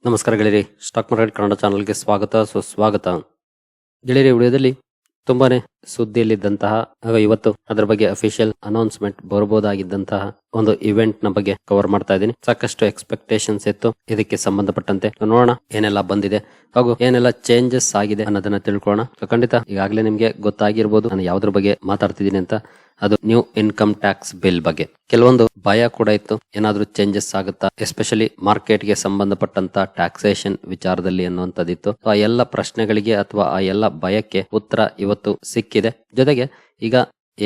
ನಮಸ್ಕಾರ ಗೆಳೆಯರಿ, stock market Kannada ಚಾನಲ್ಗೆ ಸ್ವಾಗತ ಸುಸ್ವಾಗತ. ಗೆಳೆಯರಿ, ವಿಡಿಯೋದಲ್ಲಿ ತುಂಬಾನೇ ಸುದ್ದಿಯಲ್ಲಿದ್ದಂತಹ ಹಾಗೂ ಇವತ್ತು ಅದರ ಬಗ್ಗೆ ಅಫಿಷಿಯಲ್ ಅನೌನ್ಸ್ಮೆಂಟ್ ಬರಬಹುದಾಗಿದ್ದಂತಹ ಒಂದು ಇವೆಂಟ್ ನ ಬಗ್ಗೆ ಕವರ್ ಮಾಡ್ತಾ ಇದ್ದೀನಿ. ಸಾಕಷ್ಟು ಎಕ್ಸ್ಪೆಕ್ಟೇಷನ್ಸ್ ಇತ್ತು ಇದಕ್ಕೆ ಸಂಬಂಧಪಟ್ಟಂತೆ. ನೋಡೋಣ ಏನೆಲ್ಲ ಬಂದಿದೆ ಹಾಗೂ ಏನೆಲ್ಲ ಚೇಂಜಸ್ ಆಗಿದೆ ಅನ್ನೋದನ್ನ ತಿಳ್ಕೊಳ್ಳೋಣ. ಖಂಡಿತ ಈಗಾಗಲೇ ನಿಮ್ಗೆ ಗೊತ್ತಾಗಿರ್ಬೋದು ನಾನು ಯಾವ್ದ್ರ ಬಗ್ಗೆ ಮಾತಾಡ್ತಿದ್ದೀನಿ ಅಂತ. ಅದು ನ್ಯೂ ಇನ್ಕಮ್ ಟ್ಯಾಕ್ಸ್ ಬಿಲ್ ಬಗ್ಗೆ. ಕೆಲವೊಂದು ಭಯ ಕೂಡ ಇತ್ತು, ಏನಾದ್ರೂ ಚೇಂಜಸ್ ಆಗುತ್ತಾ, ಎಸ್ಪೆಷಲಿ ಮಾರ್ಕೆಟ್ ಗೆ ಸಂಬಂಧಪಟ್ಟಂತ ಟ್ಯಾಕ್ಸೇಷನ್ ವಿಚಾರದಲ್ಲಿ ಅನ್ನುವಂಥದ್ದಿತ್ತು. ಆ ಎಲ್ಲ ಪ್ರಶ್ನೆಗಳಿಗೆ ಅಥವಾ ಆ ಎಲ್ಲ ಭಯಕ್ಕೆ ಉತ್ತರ ಇವತ್ತು ಸಿಕ್ಕಿದೆ. ಜೊತೆಗೆ ಈಗ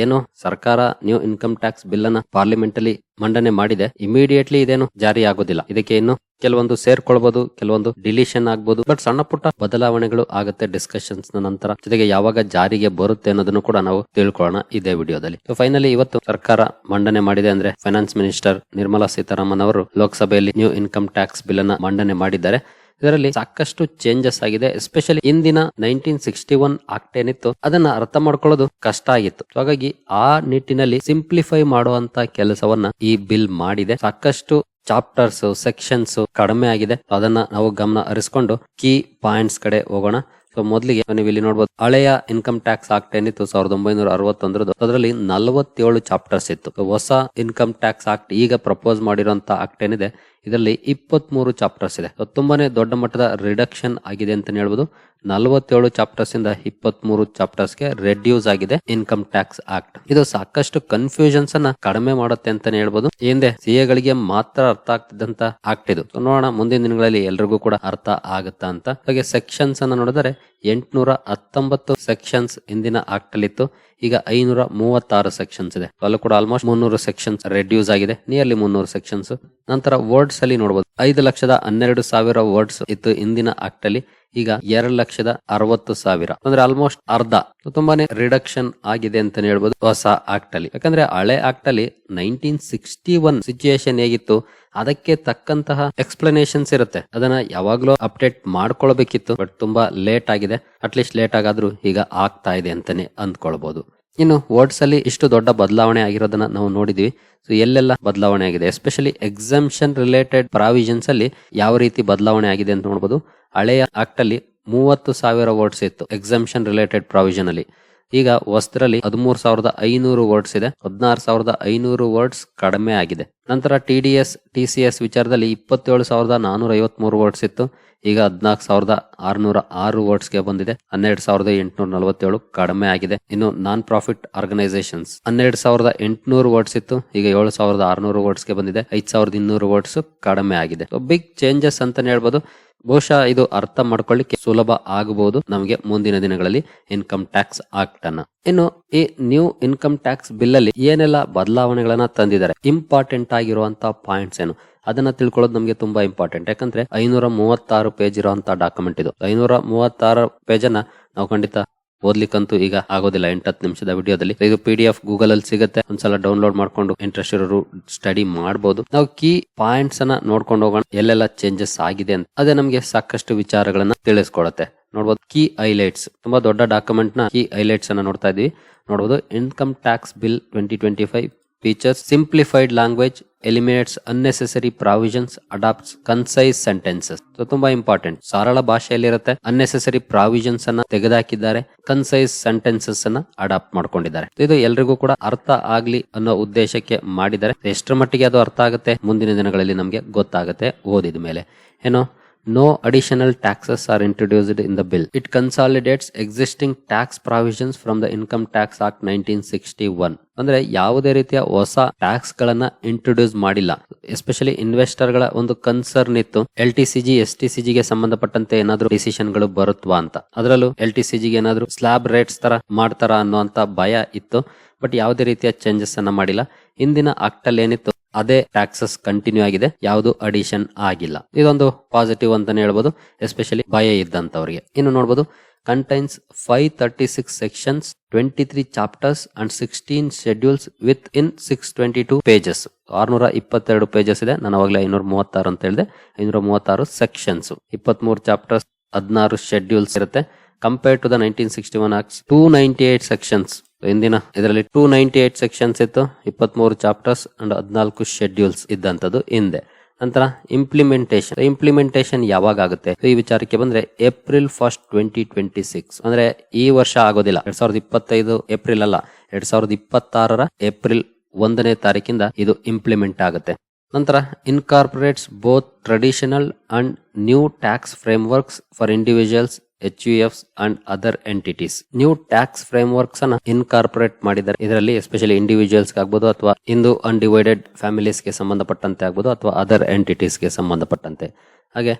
ಏನು ಸರ್ಕಾರ ನ್ಯೂ ಇನ್ಕಮ್ ಟ್ಯಾಕ್ಸ್ ಬಿಲ್ ಅನ್ನ ಪಾರ್ಲಿಮೆಂಟ್ ಅಲ್ಲಿ ಮಂಡನೆ ಮಾಡಿದೆ, ಇಮಿಡಿಯೇಟ್ಲಿ ಇದೇನು ಜಾರಿ ಆಗೋದಿಲ್ಲ. ಇದಕ್ಕೆ ಇನ್ನು ಕೆಲವೊಂದು ಸೇರ್ಕೊಳ್ಬಹುದು, ಕೆಲವೊಂದು ಡಿಲೀಷನ್ ಆಗ್ಬಹುದು, ಬಟ್ ಸಣ್ಣ ಪುಟ್ಟ ಬದಲಾವಣೆಗಳು ಆಗುತ್ತೆ ಡಿಸ್ಕಷನ್ಸ್ ನಂತರ. ಜೊತೆಗೆ ಯಾವಾಗ ಜಾರಿಗೆ ಬರುತ್ತೆ ಅನ್ನೋದನ್ನು ಕೂಡ ನಾವು ತಿಳ್ಕೊಳ್ಳೋಣ ಇದೇ ವಿಡಿಯೋದಲ್ಲಿ. ಫೈನಲಿ ಇವತ್ತು ಸರ್ಕಾರ ಮಂಡನೆ ಮಾಡಿದೆ ಅಂದ್ರೆ ಫೈನಾನ್ಸ್ ಮಿನಿಸ್ಟರ್ ನಿರ್ಮಲಾ ಸೀತಾರಾಮನ್ ಅವರು ಲೋಕಸಭೆಯಲ್ಲಿ ನ್ಯೂ ಇನ್ಕಮ್ ಟ್ಯಾಕ್ಸ್ ಬಿಲ್ ಅನ್ನ ಮಂಡನೆ ಮಾಡಿದ್ದಾರೆ. ಇದರಲ್ಲಿ ಸಾಕಷ್ಟು ಚೇಂಜಸ್ ಆಗಿದೆ. ಎಸ್ಪೆಷಲಿ ಇಂದಿನ 1961 ಆಕ್ಟ್ ಏನಿತ್ತು ಅದನ್ನ ಅರ್ಥ ಮಾಡ್ಕೊಳ್ಳೋದು ಕಷ್ಟ ಆಗಿತ್ತು. ಹಾಗಾಗಿ ಆ ನಿಟ್ಟಿನಲ್ಲಿ ಸಿಂಪ್ಲಿಫೈ ಮಾಡುವಂತ ಕೆಲಸವನ್ನ ಈ ಬಿಲ್ ಮಾಡಿದೆ. ಸಾಕಷ್ಟು ಚಾಪ್ಟರ್ಸ್, ಸೆಕ್ಷನ್ಸ್ ಕಡಿಮೆ ಆಗಿದೆ. ಅದನ್ನ ನಾವು ಗಮನ ಹರಿಸಿಕೊಂಡು ಕೀ ಪಾಯಿಂಟ್ಸ್ ಕಡೆ ಹೋಗೋಣ. ಸೊ ಮೊದಲಿಗೆ ನೀವು ಇಲ್ಲಿ ನೋಡಬಹುದು, ಹಳೆಯ ಇನ್ಕಮ್ ಟ್ಯಾಕ್ಸ್ ಆಕ್ಟ್ ಏನಿತ್ತು 1961 ಅದರಲ್ಲಿ 47 ಚಾಪ್ಟರ್ಸ್ ಇತ್ತು. ಹೊಸ ಇನ್ಕಮ್ ಟ್ಯಾಕ್ಸ್ ಆಕ್ಟ್ ಈಗ ಪ್ರಪೋಸ್ ಮಾಡಿರುವಂತ ಆಕ್ಟ್ ಏನಿದೆ ಇದರಲ್ಲಿ 23 ಚಾಪ್ಟರ್ಸ್ ಇದೆ. ತುಂಬಾನೇ ದೊಡ್ಡ ಮಟ್ಟದ ರಿಡಕ್ಷನ್ ಆಗಿದೆ ಅಂತ ಹೇಳ್ಬೋದು. 47 ಚಾಪ್ಟರ್ಸ್ ಇಂದ 23 ಚಾಪ್ಟರ್ಸ್ ಗೆ ರೆಡ್ಯೂಸ್ ಆಗಿದೆ ಇನ್ಕಮ್ ಟ್ಯಾಕ್ಸ್ ಆಕ್ಟ್. ಇದು ಸಾಕಷ್ಟು ಕನ್ಫ್ಯೂಷನ್ಸ್ ಅನ್ನ ಕಡಿಮೆ ಮಾಡುತ್ತೆ ಅಂತಾನೆ ಹೇಳ್ಬೋದು. ಹಿಂದೆ ಸಿಎ ಗಳಿಗೆ ಮಾತ್ರ ಅರ್ಥ ಆಗ್ತಿದ್ದಂತ ಆಕ್ಟ್ ಇದು. ನೋಡೋಣ ಮುಂದಿನ ದಿನಗಳಲ್ಲಿ ಎಲ್ರಿಗೂ ಕೂಡ ಅರ್ಥ ಆಗುತ್ತಾ ಅಂತ. ಹಾಗೆ ಸೆಕ್ಷನ್ಸ್ ಅನ್ನ ನೋಡಿದ್ರೆ 819 ಸೆಕ್ಷನ್ಸ್ ಹಿಂದಿನ ಆಕ್ಟ್ ಅಲ್ಲಿ ಇತ್ತು, ಈಗ 536 ಸೆಕ್ಷನ್ಸ್ ಇದೆ. ಅಲ್ಲೂ ಕೂಡ ಆಲ್ಮೋಸ್ಟ್ 300 ಸೆಕ್ಷನ್ಸ್ ರೆಡ್ಯೂಸ್ ಆಗಿದೆ, ನಿಯರ್ಲಿ 300 ಸೆಕ್ಷನ್ಸ್. ನಂತರ ವರ್ಡ್ಸ್ ಅಲ್ಲಿ ನೋಡಬಹುದು, 5,12,000 ವರ್ಡ್ಸ್ ಇತ್ತು ಹಿಂದಿನ ಆಕ್ಟ್ ಅಲ್ಲಿ, ಈಗ 2,60,000 ಅಂದ್ರೆ ಆಲ್ಮೋಸ್ಟ್ ಅರ್ಧ. ತುಂಬಾನೇ ರಿಡಕ್ಷನ್ ಆಗಿದೆ ಅಂತಾನೆ ಹೇಳ್ಬೋದು ಹೊಸ ಆಕ್ಟ್ ಅಲ್ಲಿ. ಯಾಕಂದ್ರೆ ಹಳೆ ಆಕ್ಟ್ ಅಲ್ಲಿ 1961 ಸಿಚುಯೇಷನ್ ಹೇಗಿತ್ತು ಅದಕ್ಕೆ ತಕ್ಕಂತಹ ಎಕ್ಸ್ಪ್ಲನೇಷನ್ಸ್ ಇರುತ್ತೆ. ಅದನ್ನ ಯಾವಾಗ್ಲೂ ಅಪ್ಡೇಟ್ ಮಾಡ್ಕೊಳ್ಬೇಕಿತ್ತು, ಬಟ್ ತುಂಬಾ ಲೇಟ್ ಆಗಿದೆ. ಅಟ್ಲೀಸ್ಟ್ ಲೇಟ್ ಆಗಾದ್ರೂ ಈಗ ಆಗ್ತಾ ಇದೆ ಅಂತಾನೆ ಅಂದ್ಕೊಳ್ಬಹುದು. ಇನ್ನು ವರ್ಡ್ಸ್ ಅಲ್ಲಿ ಇಷ್ಟು ದೊಡ್ಡ ಬದಲಾವಣೆ ಆಗಿರೋದನ್ನ ನಾವು ನೋಡಿದ್ವಿ. ಸೊ ಎಲ್ಲೆಲ್ಲ ಬದಲಾವಣೆ ಆಗಿದೆ, ಎಸ್ಪೆಷಲಿ ಎಕ್ಸಂಪ್ಷನ್ ರಿಲೇಟೆಡ್ ಪ್ರಾವಿಷನ್ಸ್ ಅಲ್ಲಿ ಯಾವ ರೀತಿ ಬದಲಾವಣೆ ಆಗಿದೆ ಅಂತ ನೋಡಬಹುದು. ಹಳೆಯ ಆಕ್ಟ್ ಅಲ್ಲಿ 30,000 ವರ್ಡ್ಸ್ ಇತ್ತು ಎಕ್ಸಂಪ್ಷನ್ ರಿಲೇಟೆಡ್ ಪ್ರಾವಿಷನ್ ಅಲ್ಲಿ. ಈಗ ಹೊಸದ್ರಲ್ಲಿ 13,500 ವರ್ಡ್ಸ್ ಇದೆ, 16,500 ವರ್ಡ್ಸ್ ಕಡಿಮೆ ಆಗಿದೆ. ನಂತರ TDS TCS ವಿಚಾರದಲ್ಲಿ 27,453 ವರ್ಡ್ಸ್ ಇತ್ತು, ಈಗ 14,606 ವರ್ಡ್ಸ್ ಗೆ ಬಂದಿದೆ. 12,847 ಕಡಿಮೆ ಆಗಿದೆ. ಇನ್ನು ನಾನ್ ಪ್ರಾಫಿಟ್ ಆರ್ಗನೈಸೇಷನ್ಸ್ 12,800 ವರ್ಡ್ಸ್ ಇತ್ತು, ಈಗ 7,600 ವರ್ಡ್ಸ್ ಗೆ ಬಂದಿದೆ. 5,200 ವರ್ಡ್ಸ್ ಕಡಿಮೆ ಆಗಿದೆ. ಬಿಗ್ ಚೇಂಜಸ್ ಅಂತಾನೆ ಹೇಳ್ಬೋದು. ಬಹುಶಃ ಇದು ಅರ್ಥ ಮಾಡ್ಕೊಳ್ಳಿಕ್ಕೆ ಸುಲಭ ಆಗಬಹುದು ನಮಗೆ ಮುಂದಿನ ದಿನಗಳಲ್ಲಿ ಇನ್ಕಮ್ ಟ್ಯಾಕ್ಸ್ ಆಕ್ಟ್ ಅನ್ನ. ಇನ್ನು ಈ ನ್ಯೂ ಇನ್ಕಮ್ ಟ್ಯಾಕ್ಸ್ ಬಿಲ್ ಅಲ್ಲಿ ಏನೆಲ್ಲ ಬದಲಾವಣೆಗಳನ್ನ ತಂದಿದ್ದಾರೆ, ಇಂಪಾರ್ಟೆಂಟ್ ಆಗಿರುವಂತಹ ಪಾಯಿಂಟ್ಸ್ ಏನು ಅದನ್ನ ತಿಳ್ಕೊಳ್ಳೋದು ನಮಗೆ ತುಂಬಾ ಇಂಪಾರ್ಟೆಂಟ್. ಯಾಕಂದ್ರೆ 536 ಪೇಜ್ ಇರುವಂತಹ ಡಾಕ್ಯುಮೆಂಟ್ ಇದು. 536 ಪೇಜ್ ಅನ್ನ ನಾವು ಖಂಡಿತ ಓದ್ಲಿಕ್ಕಂತೂ ಈಗ ಆಗೋದಿಲ್ಲ 8-10 ನಿಮಿಷದ ವಿಡಿಯೋದಲ್ಲಿ. ಇದು PDF ಗೂಗಲ್ ಅಲ್ಲಿ ಸಿಗುತ್ತೆ, ಒಂದ್ಸಲ ಡೌನ್ಲೋಡ್ ಮಾಡ್ಕೊಂಡು ಇಂಟ್ರೆಸ್ಟ್ ಇರೋರು ಸ್ಟಡಿ ಮಾಡಬಹುದು. ನಾವು ಕೀ ಪಾಯಿಂಟ್ಸ್ ಅನ್ನ ನೋಡ್ಕೊಂಡು ಹೋಗೋಣ, ಎಲ್ಲೆಲ್ಲ ಚೇಂಜಸ್ ಆಗಿದೆ ಅಂತ. ಅದೇ ನಮ್ಗೆ ಸಾಕಷ್ಟು ವಿಚಾರಗಳನ್ನ ತಿಳಿಸ್ಕೊಡುತ್ತೆ. ನೋಡ್ಬೋದು ಕೀ ಹೈಲೈಟ್ಸ್, ತುಂಬಾ ದೊಡ್ಡ ಡಾಕ್ಯುಮೆಂಟ್ ನ ಕೀ ಹೈಲೈಟ್ಸ್ ಅನ್ನ ನೋಡ್ತಾ ಇದೀವಿ. ನೋಡಬಹುದು, income tax bill 2025 features simplified language, eliminates unnecessary provisions, adopts concise sentences. So ತುಂಬಾ ಇಂಪಾರ್ಟೆಂಟ್, ಸರಳ ಭಾಷೆಯಲ್ಲಿರುತ್ತೆ. ಅನ್ನೆಸೆಸರಿ ಪ್ರಾವಿಷನ್ಸ್ ಅನ್ನ ತೆಗೆದುಹಾಕಿದ್ದಾರೆ, ಕನ್ಸೈಸ್ ಸೆಂಟೆನ್ಸಸ್ ಅನ್ನ ಅಡಾಪ್ಟ್ ಮಾಡ್ಕೊಂಡಿದ್ದಾರೆ. ಇದು ಎಲ್ರಿಗೂ ಕೂಡ ಅರ್ಥ ಆಗ್ಲಿ ಅನ್ನೋ ಉದ್ದೇಶಕ್ಕೆ ಮಾಡಿದ್ದಾರೆ. ಎಷ್ಟರ ಮಟ್ಟಿಗೆ ಅದು ಅರ್ಥ ಆಗುತ್ತೆ ಮುಂದಿನ ದಿನಗಳಲ್ಲಿ ನಮ್ಗೆ ಗೊತ್ತಾಗುತ್ತೆ ಓದಿದ ಮೇಲೆ. ಏನೋ No additional taxes are introduced in the bill. It consolidates existing tax provisions from the Income Tax Act 1961. ಅಂದ್ರೆ ಯಾವುದೇ ರೀತಿಯ ಹೊಸ ಟ್ಯಾಕ್ಸ್ ಗಳನ್ನ ಇಂಟ್ರೊಡ್ಯೂಸ್ ಮಾಡಿಲ್ಲ. ಎಸ್ಪೆಷಲಿ ಇನ್ವೆಸ್ಟರ್ ಗಳ ಒಂದು ಕನ್ಸರ್ನ್ ಇತ್ತು, LTCG STCG ಗೆ ಸಂಬಂಧಪಟ್ಟಂತೆ ಏನಾದ್ರೂ ಡಿಸಿಷನ್ ಗಳು ಬರುತ್ವಾ ಅಂತ. ಅದರಲ್ಲೂ LTCG ಗೆ ಏನಾದ್ರೂ ಸ್ಲಾಬ್ ರೇಟ್ಸ್ ತರ ಮಾಡ್ತಾರ ಅನ್ನುವಂತ ಭಯ ಇತ್ತು, ಬಟ್ ಯಾವುದೇ ರೀತಿಯ ಚೇಂಜಸ್ ಅನ್ನ ಮಾಡಿಲ್ಲ. ಹಿಂದಿನ ಆಕ್ಟ್ ಅಲ್ಲಿ ಏನಿತ್ತು ಅದೇ ಟ್ಯಾಕ್ಸಸ್ ಕಂಟಿನ್ಯೂ ಆಗಿದೆ, ಯಾವುದು ಅಡಿಷನ್ ಆಗಿಲ್ಲ. ಇದೊಂದು ಪಾಸಿಟಿವ್ ಅಂತಾನೆ ಹೇಳ್ಬೋದು, ಎಸ್ಪೆಷಲಿ ಭಯ ಇದ್ದಂತವರಿಗೆ. ಇನ್ನು ನೋಡಬಹುದು, contains 536 sections, 23 chapters and 16 schedules within 622 pages. 622 pages ಇದೆ. ನಾನು ಅವಾಗಲೇ 536 ಅಂತ ಹೇಳಿದೆ. 536 ಸೆಕ್ಷನ್ಸ್, 23 ಚಾಪ್ಟರ್ಸ್, 16 ಶೆಡ್ಯೂಲ್ಸ್ ಇರುತ್ತೆ. Compared to the 1961 acts 298 sections. ಹಿಂದಿನ ಇದರಲ್ಲಿ 298 ಸೆಕ್ಷನ್ಸ್ ಇತ್ತು, 23 ಚಾಪ್ಟರ್ಸ್ ಅಂಡ್ 14 ಶೆಡ್ಯೂಲ್ಸ್ ಇದ್ದಂತದ್ದು ಹಿಂದೆ. ನಂತರ ಇಂಪ್ಲಿಮೆಂಟೇಷನ್ ಯಾವಾಗ ಆಗುತ್ತೆ ಈ ವಿಚಾರಕ್ಕೆ ಬಂದ್ರೆ ಏಪ್ರಿಲ್ 1, 2026 ಅಂದ್ರೆ ಈ ವರ್ಷ ಆಗೋದಿಲ್ಲ. 2025 ಏಪ್ರಿಲ್ ಅಲ್ಲ, 2026 ಏಪ್ರಿಲ್ 1ನೇ ತಾರೀಕಿಂದ ಇದು ಇಂಪ್ಲಿಮೆಂಟ್ ಆಗುತ್ತೆ. ನಂತರ incorporates both traditional and new tax frameworks for individuals, HUFs and other entities. New tax frameworks ಅನ್ನ ಇನ್ಕಾರ್ಪೊರೇಟ್ ಮಾಡಿದ್ದಾರೆ. ಇದರಲ್ಲಿ ಎಸ್ಪೆಷಲಿ ಇಂಡಿವಿಜುವಲ್ಸ್ ಆಗ್ಬೋದು ಅಥವಾ ಹಿಂದೂ ಅನ್ಡಿವೈಡೆಡ್ ಫ್ಯಾಮಿಲೀಸ್ ಗೆ ಸಂಬಂಧಪಟ್ಟಂತೆ ಆಗ್ಬೋದು ಅಥವಾ ಅದರ್ ಎಂಟಿಟೀಸ್ ಗೆ ಸಂಬಂಧಪಟ್ಟಂತೆ. ಹಾಗೆ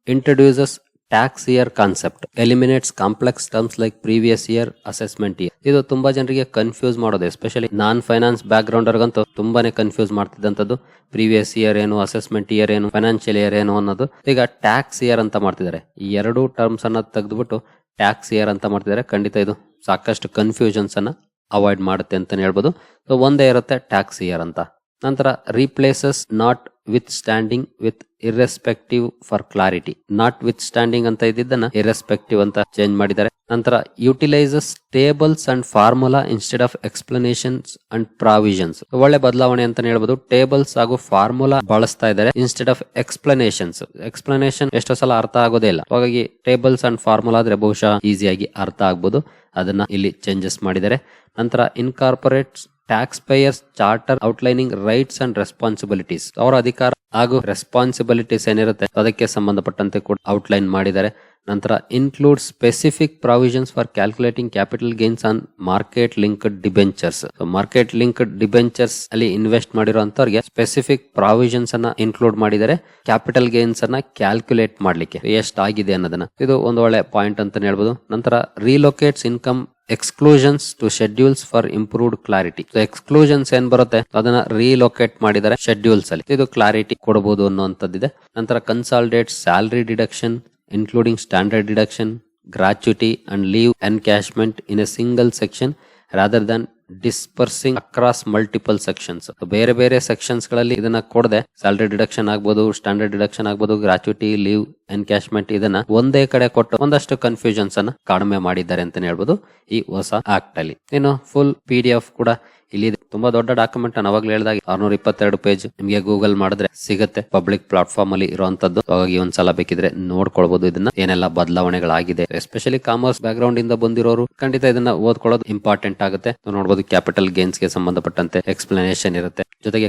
introduces tax year concept, ಎಲಿಮಿನೇಟ್ಸ್ complex terms like previous year, assessment year. ಇದು ತುಂಬಾ ಜನರಿಗೆ ಕನ್ಫ್ಯೂಸ್ ಮಾಡೋದು, ಎಸ್ಪೆಷಲಿ ನಾನ್ ಫೈನಾನ್ಸ್ ಬ್ಯಾಕ್ ಗ್ರೌಂಡರ್ಗಂತೂ ತುಂಬಾನೇ ಕನ್ಫ್ಯೂಸ್ ಮಾಡ್ತಿದ್ದಂಥದ್ದು. ಪ್ರೀವಿಯಸ್ ಇಯರ್ ಏನು, ಅಸೆಸ್ಮೆಂಟ್ ಇಯರ್ ಏನು, ಫೈನಾನ್ಷಿಯಲ್ ಇಯರ್ ಏನು ಅನ್ನೋದು. ಈಗ ಟ್ಯಾಕ್ಸ್ ಇಯರ್ ಅಂತ ಮಾಡ್ತಿದ್ದಾರೆ. ಈ ಎರಡು ಟರ್ಮ್ಸ್ ಅನ್ನ ತೆಗೆದುಬಿಟ್ಟು ಟ್ಯಾಕ್ಸ್ ಇಯರ್ ಅಂತ ಮಾಡ್ತಿದ್ದಾರೆ. ಖಂಡಿತ ಇದು ಸಾಕಷ್ಟು ಕನ್ಫ್ಯೂಷನ್ಸ್ ಅನ್ನ ಅವಾಯ್ಡ್ ಮಾಡುತ್ತೆ ಅಂತಾನೆ ಹೇಳ್ಬೋದು. ಸೊ ಒಂದೇ ಇರುತ್ತೆ ಟ್ಯಾಕ್ಸ್ ಇಯರ್ ಅಂತ. ನಂತರ replaces not with standing with irrespective for clarity. Not with standing ಅಂತ ಇದ್ದಿದ್ದನ್ನ ಇರ್ರೆಸ್ಪೆಕ್ಟಿವ್ ಅಂತ ಚೇಂಜ್ ಮಾಡಿದ್ದಾರೆ. ನಂತರ utilises tables and formula instead of explanations and provisions. ಒಳ್ಳೆ ಬದಲಾವಣೆ ಅಂತಾನೆ ಹೇಳ್ಬೋದು. ಟೇಬಲ್ಸ್ ಹಾಗೂ ಫಾರ್ಮುಲಾ ಬಳಸ್ತಾ ಇದ್ದಾರೆ ಇನ್ಸ್ಟೆಡ್ ಆಫ್ ಎಕ್ಸ್ಪ್ಲನೇಷನ್ಸ್. ಎಕ್ಸ್ಪ್ಲನೇಷನ್ ಎಷ್ಟೋ ಸಲ ಅರ್ಥ ಆಗೋದೇ ಇಲ್ಲ. ಹಾಗಾಗಿ ಟೇಬಲ್ಸ್ ಅಂಡ್ ಫಾರ್ಮುಲಾ ಆದ್ರೆ ಬಹುಶಃ ಈಸಿಯಾಗಿ ಅರ್ಥ ಆಗ್ಬೋದು. ಅದನ್ನ ಇಲ್ಲಿ ಚೇಂಜಸ್ ಮಾಡಿದ್ದಾರೆ. ನಂತರ incorporates tax payers charter outlining rights and responsibilities. ಅವರ ಅಧಿಕಾರ ಹಾಗೂ ರೆಸ್ಪಾನ್ಸಿಬಿಲಿಟೀಸ್ ಏನಿರುತ್ತೆ ಅದಕ್ಕೆ ಸಂಬಂಧಪಟ್ಟಂತೆ ಕೂಡ ಔಟ್ಲೈನ್ ಮಾಡಿದ್ದಾರೆ. ನಂತರ include specific provisions for calculating capital gains on market linked debentures. Market linked debentures ಅಲ್ಲಿ ಇನ್ವೆಸ್ಟ್ ಮಾಡಿರುವಂತವ್ರಿಗೆ ಸ್ಪೆಸಿಫಿಕ್ ಪ್ರಾವಿಷನ್ಸ್ ಅನ್ನ ಇನ್ಕ್ಲೂಡ್ ಮಾಡಿದರೆ ಕ್ಯಾಪಿಟಲ್ ಗೇನ್ಸ್ ಅನ್ನ ಕ್ಯಾಲ್ಕುಲೇಟ್ ಮಾಡ್ಲಿಕ್ಕೆ ಎಷ್ಟಾಗಿದೆ ಅನ್ನೋದನ್ನ. ಇದು ಒಂದು ಒಳ್ಳೆ ಪಾಯಿಂಟ್ ಅಂತ ಹೇಳ್ಬೋದು. ನಂತರ relocates income exclusions to schedules for improved clarity. Exclusions ಏನ್ ಬರುತ್ತೆ ಅದನ್ನ ರೀಲೊಕೇಟ್ ಮಾಡಿದ್ದಾರೆ ಶೆಡ್ಯೂಲ್ಸ್ ಅಲ್ಲಿ. ಇದು ಕ್ಲಾರಿಟಿ ಕೊಡಬಹುದು ಅನ್ನುವಂಥದ್ದಿದೆ. ನಂತರ consolidate salary deduction including standard deduction, gratuity and leave encashment in a single section rather than dispersing across multiple sections. ಬೇರೆ ಬೇರೆ ಸೆಕ್ಷನ್ಸ್ ಗಳಲ್ಲಿ ಇದನ್ನ ಕೊಡದೆ ಸ್ಯಾಲರಿ ಡಿಡಕ್ಷನ್ ಆಗ್ಬೋದು, ಸ್ಟ್ಯಾಂಡರ್ಡ್ ಡಿಡಕ್ಷನ್ ಆಗ್ಬೋದು, ಗ್ರಾಚ್ಯುಟಿ, ಲೀವ್ ಎನ್ಕ್ಯಾಶ್ಮೆಂಟ್ ಇದನ್ನ ಒಂದೇ ಕಡೆ ಕೊಟ್ಟು ಒಂದಷ್ಟು ಕನ್ಫ್ಯೂಷನ್ಸ್ ಅನ್ನ ಕಡಿಮೆ ಮಾಡಿದ್ದಾರೆ ಅಂತಾನೆ ಹೇಳ್ಬೋದು ಈ ಹೊಸ ಆಕ್ಟ್ ಅಲ್ಲಿ. ಇನ್ನು ಫುಲ್ PDF ಕೂಡ ಇಲ್ಲಿ ತುಂಬಾ ದೊಡ್ಡ ಡಾಕ್ಯುಮೆಂಟ್. ನಾನು ಅವಾಗ್ಲೂ ಹೇಳಿದಾಗ 622 ಪೇಜ್ ನಿಮಗೆ ಗೂಗಲ್ ಮಾಡಿದ್ರೆ ಸಿಗುತ್ತೆ. ಪಬ್ಲಿಕ್ ಪ್ಲಾಟ್ಫಾರ್ಮ್ ಅಲ್ಲಿ ಇರುವಂತದ್ದು. ಹಾಗಾಗಿ ಒಂದ್ಸಲ ಬೇಕಿದ್ರೆ ನೋಡ್ಕೊಳ್ಬಹುದು ಇದನ್ನ ಏನೆಲ್ಲ ಬದಲಾವಣೆಗಳಾಗಿದೆ. ಎಸ್ಪೆಷಲಿ ಕಾಮರ್ಸ್ ಬ್ಯಾಕ್ ಗ್ರೌಂಡ್ ಇಂದ ಬಂದಿರೋರು ಖಂಡಿತ ಇದನ್ನ ಓದ್ಕೊಳ್ಳೋದು ಇಂಪಾರ್ಟೆಂಟ್ ಆಗುತ್ತೆ. ನೋಡಬಹುದು ಕ್ಯಾಪಿಟಲ್ ಗೇನ್ಸ್ ಗೆ ಸಂಬಂಧಪಟ್ಟಂತೆ ಎಕ್ಸ್ಪ್ಲನೇಷನ್ ಇರುತ್ತೆ.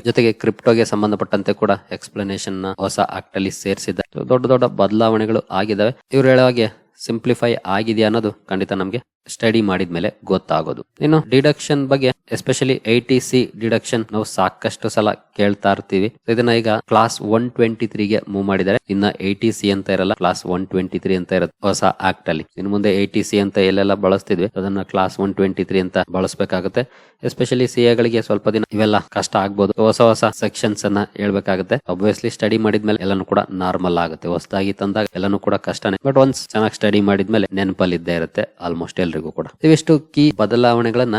ಜೊತೆಗೆ ಕ್ರಿಪ್ಟೋಗೆ ಸಂಬಂಧಪಟ್ಟಂತೆ ಕೂಡ ಎಕ್ಸ್ಪ್ಲನೇಷನ್ ಹೊಸ ಆಕ್ಟ್ ಅಲ್ಲಿ ಸೇರಿಸಿದ್ದಾರೆ. ದೊಡ್ಡ ದೊಡ್ಡ ಬದಲಾವಣೆಗಳು ಆಗಿದಾವೆ. ಇವ್ರು ಹೇಳೋ ಹಾಗೆ ಸಿಂಪ್ಲಿಫೈ ಆಗಿದೆಯಾ ಅನ್ನೋದು ಖಂಡಿತ ನಮ್ಗೆ ಸ್ಟಡಿ ಮಾಡಿದ್ಮೇಲೆ ಗೊತ್ತಾಗೋದು. ಇನ್ನು ಡಿಡಕ್ಷನ್ ಬಗ್ಗೆ ಎಸ್ಪೆಷಲಿ 80C ಡಿಡಕ್ಷನ್ ನಾವು ಸಾಕಷ್ಟು ಸಲ ಕೇಳ್ತಾ ಇರ್ತೀವಿ. ಇದನ್ನ ಈಗ ಕ್ಲಾಸ್ 123 ಗೆ ಮೂವ್ ಮಾಡಿದ್ದಾರೆ. ಇನ್ನ 80C ಅಂತ ಇರಲ್ಲ, ಕ್ಲಾಸ್ 123 ಅಂತ ಇರುತ್ತೆ ಹೊಸ ಆಕ್ಟ್ ಅಲ್ಲಿ. ಇನ್ನು ಮುಂದೆ 80C ಅಂತ ಎಲ್ಲೆಲ್ಲ ಬಳಸ್ತಿದ್ವಿ ಅದನ್ನ ಕ್ಲಾಸ್ 123 ಅಂತ ಬಳಸಬೇಕಾಗುತ್ತೆ. ಎಸ್ಪೆಷಲಿ CA ಗಳಿಗೆ ಸ್ವಲ್ಪ ದಿನ ಇವೆಲ್ಲ ಕಷ್ಟ ಆಗ್ಬೋದು. ಹೊಸ ಸೆಕ್ಷನ್ಸ್ ಅನ್ನ ಹೇಳ್ಬೇಕಾಗುತ್ತೆ. ಆಬ್ವಿಯಸ್ಲಿ ಸ್ಟಡಿ ಮಾಡಿದ್ಮೇಲೆ ಎಲ್ಲಾನು ಕೂಡ ನಾರ್ಮಲ್ ಆಗುತ್ತೆ. ಹೊಸದಾಗಿ ತಂದಾಗ ಎಲ್ಲಾನು ಕೂಡ ಕಷ್ಟನೇ. ಬಟ್ ಒನ್ಸ್ ಚೆನ್ನಾಗಿ ಸ್ಟಡಿ ಮಾಡಿದ್ಮೇಲೆ ನೆನಪಲ್ಲಿ ಇದ್ದೇ ಇರುತ್ತೆ ಆಲ್ಮೋಸ್ಟ್ ಎಲ್ರಿಗೂ ಕೂಡ. ಇವಿಷ್ಟು ಕೀ ಬದಲಾವಣೆಗಳನ್ನ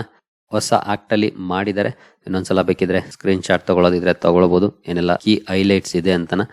ಹೊಸ ಆಕ್ಟ್ ಅಲ್ಲಿ ಮಾಡಿದ್ದಾರೆ. ಇನ್ನೊಂದ್ಸಲ ಬೇಕಿದ್ರೆ ಸ್ಕ್ರೀನ್ ಶಾಟ್ ತಗೊಳ್ಳೋದಿದ್ರೆ ತಗೊಳ್ಬಹುದು ಏನೆಲ್ಲ ಕೀ ಹೈಲೈಟ್ಸ್ ಇದೆ ಅಂತನ.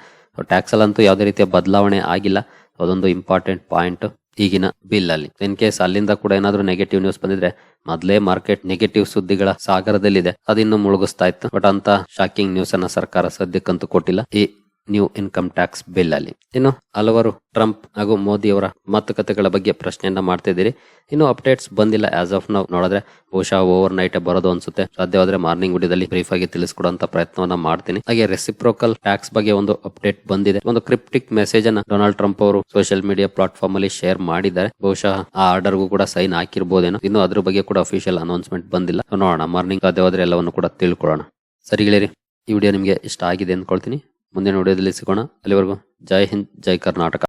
ಟ್ಯಾಕ್ಸ್ ಅಲ್ಲಂತೂ ಯಾವುದೇ ರೀತಿಯ ಬದಲಾವಣೆ ಆಗಿಲ್ಲ. ಅದೊಂದು ಇಂಪಾರ್ಟೆಂಟ್ ಪಾಯಿಂಟ್ ಈಗಿನ ಬಿಲ್ ಅಲ್ಲಿ. ಇನ್ ಕೇಸ್ ಅಲ್ಲಿಂದ ಕೂಡ ಏನಾದ್ರು ನೆಗೆಟಿವ್ ನ್ಯೂಸ್ ಬಂದಿದ್ರೆ, ಮೊದಲೇ ಮಾರ್ಕೆಟ್ ನೆಗೆಟಿವ್ ಸುದ್ದಿಗಳ ಸಾಗರದಲ್ಲಿದೆ, ಅದಿನ್ನು ಮುಳುಗಿಸ್ತಾ ಇತ್ತು. ಬಟ್ ಅಂತ ಶಾಕಿಂಗ್ ನ್ಯೂಸ್ ಅನ್ನ ಸರ್ಕಾರ ಸದ್ಯಕ್ಕಂತೂ ಕೊಟ್ಟಿಲ್ಲ ಈ ನ್ಯೂ ಇನ್ಕಮ್ ಟ್ಯಾಕ್ಸ್ ಬಿಲ್ ಅಲ್ಲಿ. ಇನ್ನು ಹಲವರು ಟ್ರಂಪ್ ಹಾಗೂ ಮೋದಿ ಅವರ ಮಾತುಕತೆಗಳ ಬಗ್ಗೆ ಪ್ರಶ್ನೆಯನ್ನ ಮಾಡ್ತಿದ್ದೀರಿ. ಇನ್ನು ಅಪ್ಡೇಟ್ಸ್ ಬಂದಿಲ್ಲ ಆಸ್ ಆಫ್ ನಾವು. ನೋಡಿದ್ರೆ ಬಹುಶಃ ಓವರ್ ನೈಟ್ ಬರೋದು ಅನ್ಸುತ್ತೆ. ಸಾಧ್ಯವಾದ್ರೆ ಮಾರ್ನಿಂಗ್ ವಿಡಿಯೋದಲ್ಲಿ ಬ್ರೀಫ್ ಆಗಿ ತಿಳಿಸ್ಕೊಡುವಂತ ಪ್ರಯತ್ನವನ್ನ ಮಾಡ್ತೀನಿ. ಹಾಗೆ ರೆಸಿಪ್ರೋಕಲ್ ಟ್ಯಾಕ್ಸ್ ಬಗ್ಗೆ ಒಂದು ಅಪ್ಡೇಟ್ ಬಂದಿದೆ. ಒಂದು ಕ್ರಿಪ್ಟಿಕ್ ಮೆಸೇಜ್ ಅನ್ನ ಡೊನಾಲ್ಡ್ ಟ್ರಂಪ್ ಅವರು ಸೋಷಿಯಲ್ ಮೀಡಿಯಾ ಪ್ಲಾಟ್ಫಾರ್ಮ್ ಅಲ್ಲಿ ಶೇರ್ ಮಾಡಿದ್ದಾರೆ. ಬಹುಶಃ ಆ ಆರ್ಡರ್ಗೂ ಕೂಡ ಸೈನ್ ಹಾಕಿರ್ಬೋದೇನೋ. ಇನ್ನು ಅದ್ರ ಬಗ್ಗೆ ಕೂಡ ಅಫಿಷಿಯಲ್ ಅನೌನ್ಸ್ಮೆಂಟ್ ಬಂದಿಲ್ಲ. ನೋಡೋಣ, ಮಾರ್ನಿಂಗ್ ಸಾಧ್ಯವಾದ್ರೆ ಎಲ್ಲವನ್ನು ಕೂಡ ತಿಳ್ಕೊಳ್ಳೋಣ. ಸರಿ ಗೆಳೆಯರಿ, ಈ ವಿಡಿಯೋ ನಿಮಗೆ ಇಷ್ಟ ಆಗಿದೆ ಅಂದ್ಕೊಳ್ತೀನಿ. ಮುಂದಿನ ವಿಡಿಯೋದಲ್ಲಿ ಸಿಗೋಣ. ಅಲ್ಲಿವರೆಗೂ ಜೈ ಹಿಂದ್, ಜೈ ಕರ್ನಾಟಕ.